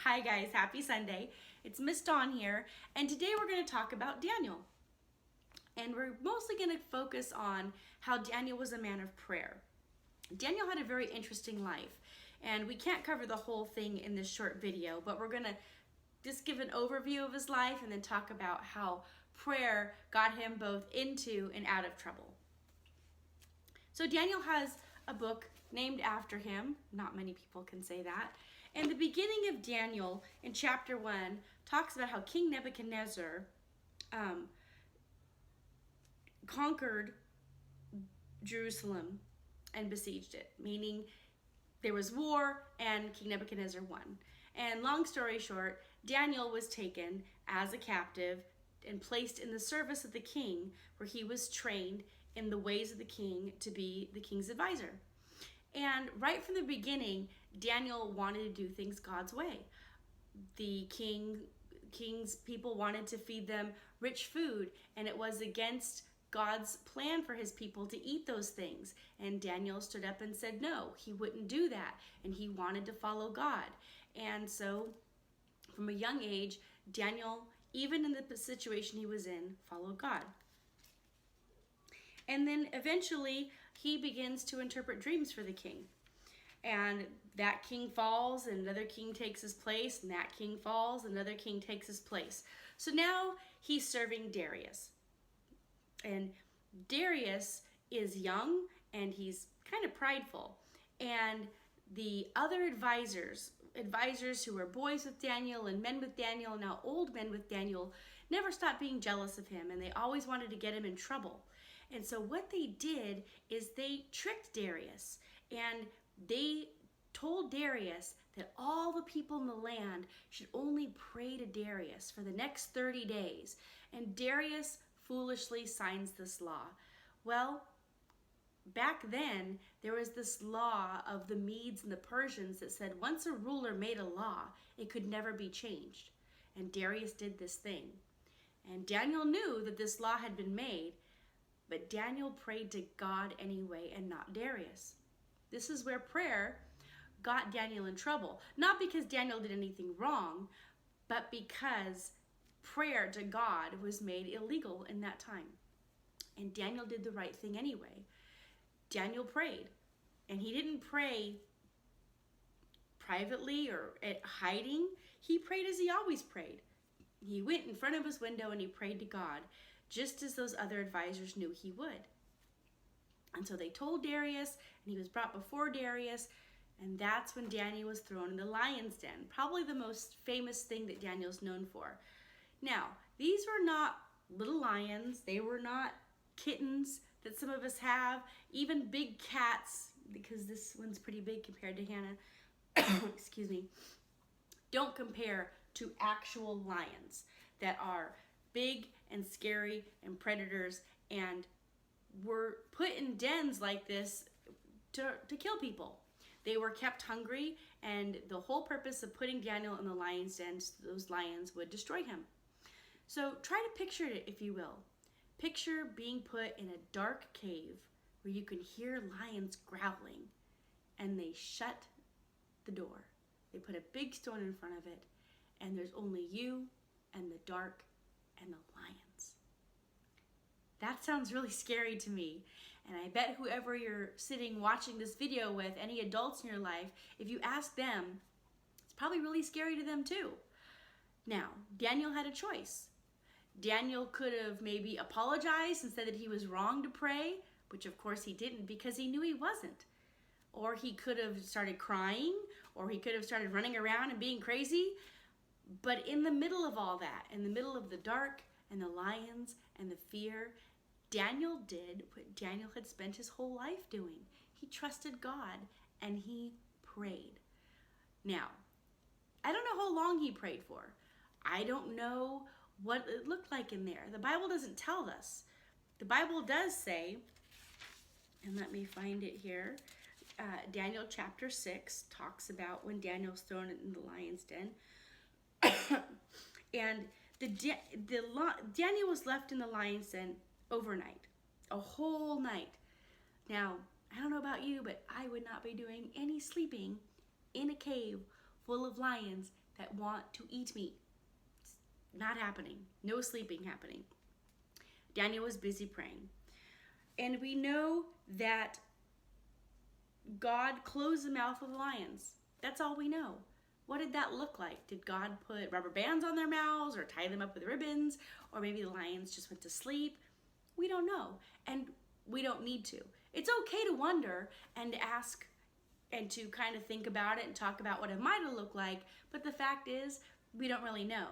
Hi guys, happy Sunday. It's Miss Dawn here, and today we're going to talk about Daniel. And we're mostly going to focus on how Daniel was a man of prayer. Daniel had a very interesting life, and we can't cover the whole thing in this short video, but we're going to just give an overview of his life and then talk about how prayer got him both into and out of trouble. So Daniel has a book named after him. Not many people can say that. And the beginning of Daniel in chapter 1 talks about how King Nebuchadnezzar conquered Jerusalem and besieged it, meaning there was war and King Nebuchadnezzar won. And long story short, Daniel was taken as a captive and placed in the service of the king, where he was trained in the ways of the king to be the king's advisor. And right from the beginning, Daniel wanted to do things God's way. The king's people wanted to feed them rich food, and it was against God's plan for his people to eat those things. And Daniel stood up and said no, he wouldn't do that, and he wanted to follow God. And so from a young age, Daniel, even in the situation he was in, followed God. And then eventually he begins to interpret dreams for the king. And that king falls and another king takes his place, and that king falls, another king takes his place. So now he's serving Darius. And Darius is young and he's kind of prideful. And the other advisors who were boys with Daniel and men with Daniel, now old men with Daniel, never stopped being jealous of him, and they always wanted to get him in trouble. And so what they did is they tricked Darius, and they told Darius that all the people in the land should only pray to Darius for the next 30 days. And Darius foolishly signs this law. Well, back then, there was this law of the Medes and the Persians that said once a ruler made a law, it could never be changed. And Darius did this thing. And Daniel knew that this law had been made, but Daniel prayed to God anyway and not Darius. This is where prayer got Daniel in trouble. Not because Daniel did anything wrong, but because prayer to God was made illegal in that time. And Daniel did the right thing anyway. Daniel prayed, and he didn't pray privately or at hiding. He prayed as he always prayed. He went in front of his window and he prayed to God, just as those other advisors knew he would. And so they told Darius, and he was brought before Darius, and that's when Daniel was thrown in the lion's den, probably the most famous thing that Daniel's known for. Now, these were not little lions. They were not kittens that some of us have, even big cats, because this one's pretty big compared to Hannah, excuse me, don't compare to actual lions that are big and scary and predators and were put in dens like this to kill people. They were kept hungry, and the whole purpose of putting Daniel in the lion's den, those lions would destroy him. So try to picture it, if you will. Picture being put in a dark cave where you can hear lions growling, and they shut the door. They put a big stone in front of it, and there's only you and the dark and the lions. That sounds really scary to me. And I bet whoever you're sitting watching this video with, any adults in your life, if you ask them, it's probably really scary to them too. Now, Daniel had a choice. Daniel could have maybe apologized and said that he was wrong to pray, which of course he didn't because he knew he wasn't. Or he could have started crying, or he could have started running around and being crazy. But in the middle of all that, in the middle of the dark and the lions and the fear, Daniel did what Daniel had spent his whole life doing. He trusted God and he prayed. Now, I don't know how long he prayed for. I don't know what it looked like in there. The Bible doesn't tell us. The Bible does say, and let me find it here, Daniel chapter 6 talks about when Daniel's thrown in the lion's den. And Daniel was left in the lion's den overnight, a whole night. Now, I don't know about you, but I would not be doing any sleeping in a cave full of lions that want to eat me. It's not happening. No sleeping happening. Daniel was busy praying. And we know that God closed the mouth of the lions. That's all we know. What did that look like? Did God put rubber bands on their mouths or tie them up with ribbons? Or maybe the lions just went to sleep? We don't know. And we don't need to. It's okay to wonder and to ask and to kind of think about it and talk about what it might have looked like. But the fact is, we don't really know.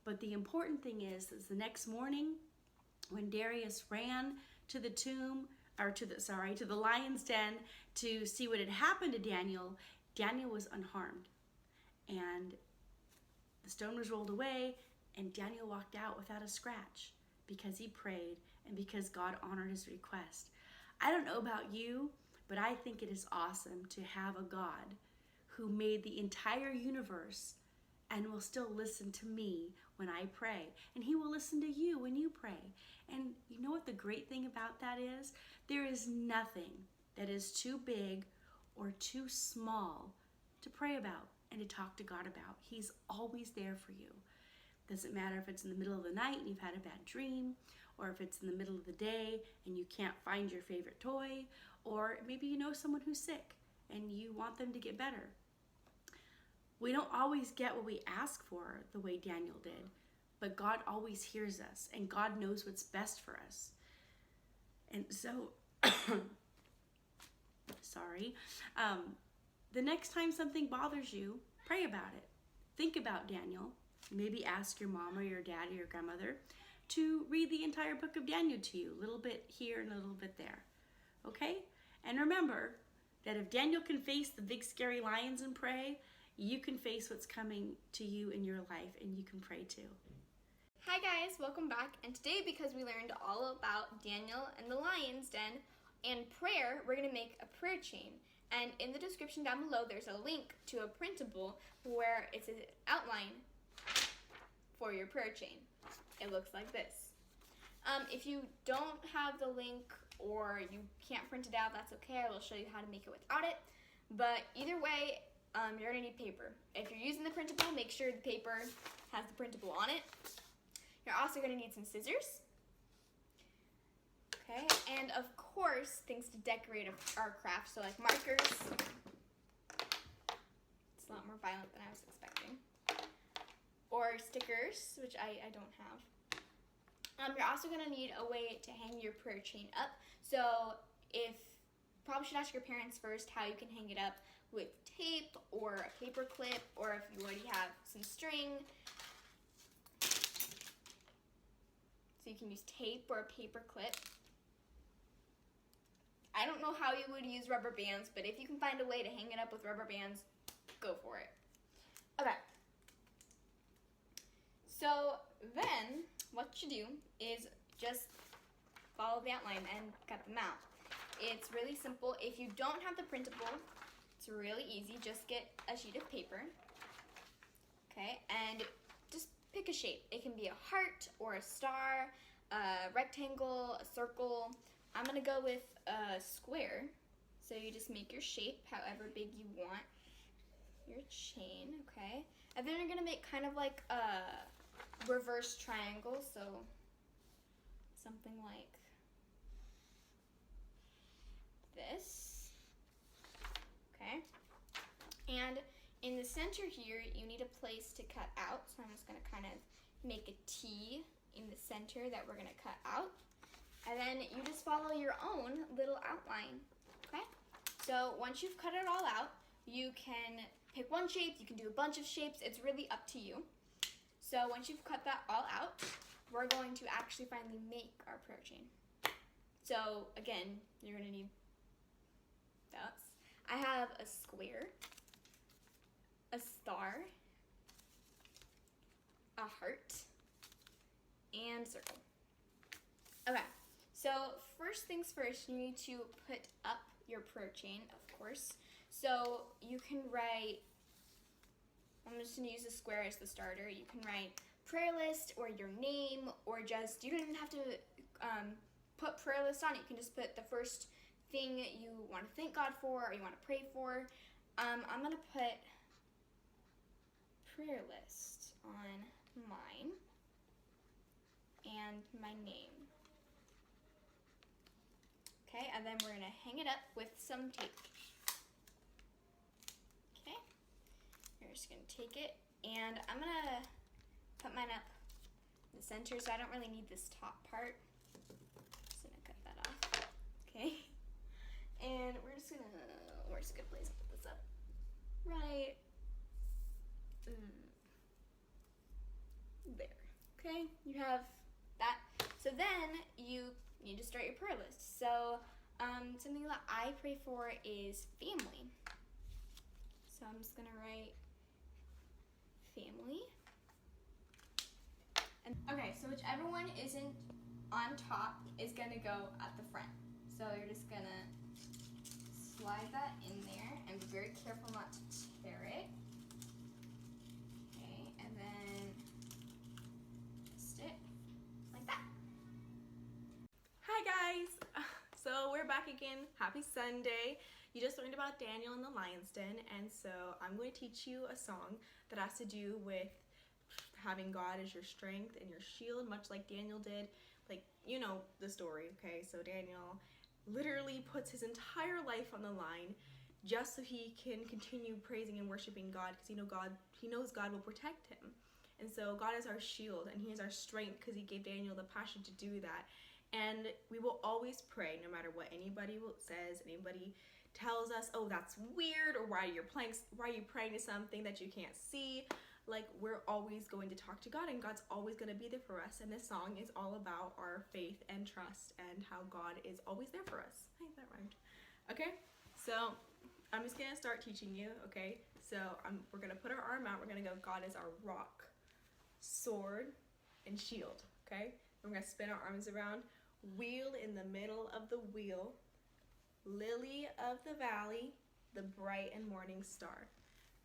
But the important thing is the next morning, when Darius ran to the to the lion's den to see what had happened to Daniel, Daniel was unharmed. And the stone was rolled away, and Daniel walked out without a scratch because he prayed and because God honored his request. I don't know about you, but I think it is awesome to have a God who made the entire universe and will still listen to me when I pray. And he will listen to you when you pray. And you know what the great thing about that is? There is nothing that is too big or too small to pray about and to talk to God about. He's always there for you. Doesn't matter if it's in the middle of the night and you've had a bad dream, or if it's in the middle of the day and you can't find your favorite toy, or maybe you know someone who's sick and you want them to get better. We don't always get what we ask for the way Daniel did, but God always hears us and God knows what's best for us. And so, the next time something bothers you, pray about it. Think about Daniel. Maybe ask your mom or your dad or your grandmother to read the entire book of Daniel to you, a little bit here and a little bit there. Okay? And remember that if Daniel can face the big scary lions and pray, you can face what's coming to you in your life and you can pray too. Hi guys, welcome back. And today, because we learned all about Daniel and the lion's den and prayer, we're going to make a prayer chain. And in the description down below, there's a link to a printable where it's an outline for your prayer chain. It looks like this. If you don't have the link or you can't print it out, that's okay. I will show you how to make it without it. But either way, you're going to need paper. If you're using the printable, make sure the paper has the printable on it. You're also going to need some scissors. Okay, and of course, things to decorate our craft, so like markers. It's a lot more violent than I was expecting. Or stickers, which I don't have. You're also going to need a way to hang your prayer chain up. So probably should ask your parents first how you can hang it up with tape or a paper clip, or if you already have some string. So you can use tape or a paper clip. I don't know how you would use rubber bands, but if you can find a way to hang it up with rubber bands, go for it. Okay. So then what you do is just follow the outline and cut them out. It's really simple. If you don't have the printable, it's really easy. Just get a sheet of paper, okay, and just pick a shape. It can be a heart or a star, a rectangle, a circle. I'm gonna go with a square. So you just make your shape however big you want your chain, okay? And then you're gonna make kind of like a reverse triangle, so something like this, okay? And in the center here, you need a place to cut out, so I'm just gonna kind of make a T in the center that we're gonna cut out. And then you just follow your own little outline, okay? So once you've cut it all out, you can pick one shape, you can do a bunch of shapes, it's really up to you. So once you've cut that all out, we're going to actually finally make our prayer chain. So again, you're gonna need dots. I have a square, a star, a heart, and circle. Okay, so first things first, you need to put up your prayer chain, of course. So you can write, I'm just gonna use a square as the starter. You can write prayer list or your name, or just, you don't even have to put prayer list on it. You can just put the first thing you want to thank God for or you want to pray for. I'm gonna put prayer list on mine and my name. Okay, and then we're gonna hang it up with some tape. Okay, we're just gonna take it, and I'm gonna put mine up in the center, so I don't really need this top part. Just gonna cut that off. Okay, and where's a good place to put this up? Right there. Okay, you have that. So then you need to start your prayer list. So something that I pray for is family. So I'm just gonna write family. And okay, so whichever one isn't on top is gonna go at the front. So you're just gonna slide that in there and be very careful not to tear it. Okay, and then twist it like that. Hi guys! So we're back again. Happy Sunday. You just learned about Daniel in the lion's den, and so I'm going to teach you a song that has to do with having God as your strength and your shield, much like Daniel did. Like, you know the story, okay? So Daniel literally puts his entire life on the line just so he can continue praising and worshiping God, because he knows God will protect him. And so God is our shield and he is our strength, because he gave Daniel the passion to do that. And we will always pray, no matter what anybody says, anybody tells us, oh, that's weird, or why are you praying to something that you can't see. Like, we're always going to talk to God, and God's always going to be there for us. And this song is all about our faith and trust and how God is always there for us. Hey, that rhymed. Okay, so I'm just going to start teaching you, okay? So we're going to put our arm out. We're going to go, God is our rock, sword, and shield, okay? We're going to spin our arms around. Wheel in the middle of the wheel, lily of the valley, the bright and morning star.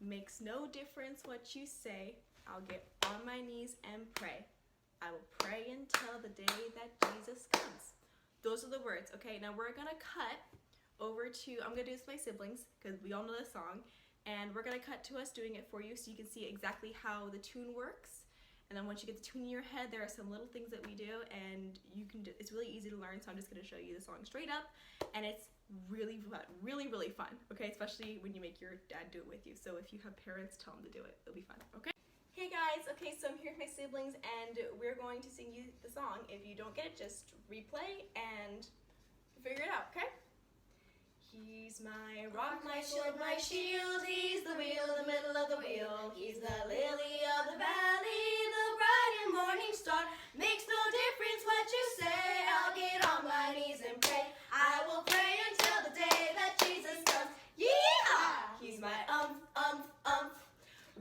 Makes no difference what you say, I'll get on my knees and pray. I will pray until the day that Jesus comes. Those are the words, okay? Now we're gonna cut over to, I'm gonna do this with my siblings, because we all know the song, and we're gonna cut to us doing it for you so you can see exactly how the tune works. And then once you get the tune in your head, there are some little things that we do, and it's really easy to learn, so I'm just gonna show you the song straight up, and it's really fun, really fun, okay? Especially when you make your dad do it with you. So if you have parents, tell them to do it. It'll be fun, okay? Hey guys, okay, so I'm here with my siblings, and we're going to sing you the song. If you don't get it, just replay and figure it out, okay? He's my rock, my sword, my shield. He's the wheel in the middle of the wheel. He's the lily of the valley, the bright and morning star. Makes no difference what you say, I'll get on my knees and pray. I will pray until the day that Jesus comes. Yeehaw! He's my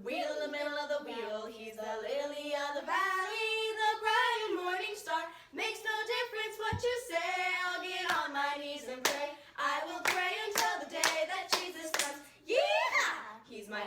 wheel in the middle of the wheel. He's the lily of the valley, the bright and morning star. Makes no difference what you say, I'll get on my knees and pray. I will pray until the day that Jesus comes. Yeehaw! He's my